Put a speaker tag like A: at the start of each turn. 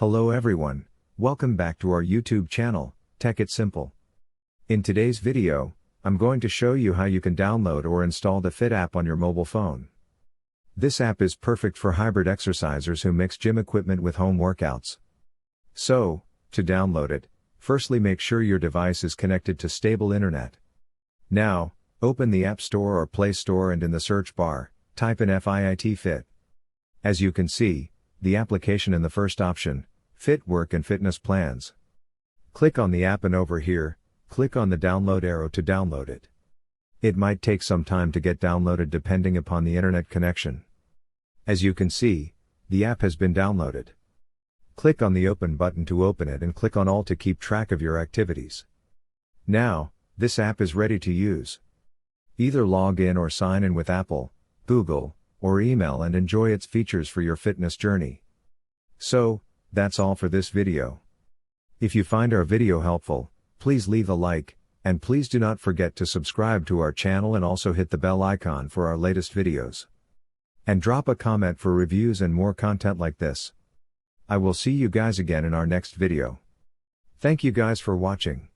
A: Hello everyone, welcome back to our YouTube channel, Tech It Simple. In today's video, I'm going to show you how you can download or install the Fiit app on your mobile phone. This app is perfect for hybrid exercisers who mix gym equipment with home workouts. So, to download it, firstly make sure your device is connected to stable internet. Now, open the App Store or Play Store and in the search bar, type in Fiit. As you can see, the application in the first option, Fiit Work and Fitness Plans. Click on the app and over here, click on the download arrow to download it. It might take some time to get downloaded depending upon the internet connection. As you can see, the app has been downloaded. Click on the open button to open it and click on all to keep track of your activities. Now, this app is ready to use. Either log in or sign in with Apple, Google, or email and enjoy its features for your fitness journey. So, that's all for this video. If you find our video helpful, please leave a like, and please do not forget to subscribe to our channel and also hit the bell icon for our latest videos. And drop a comment for reviews and more content like this. I will see you guys again in our next video. Thank you guys for watching.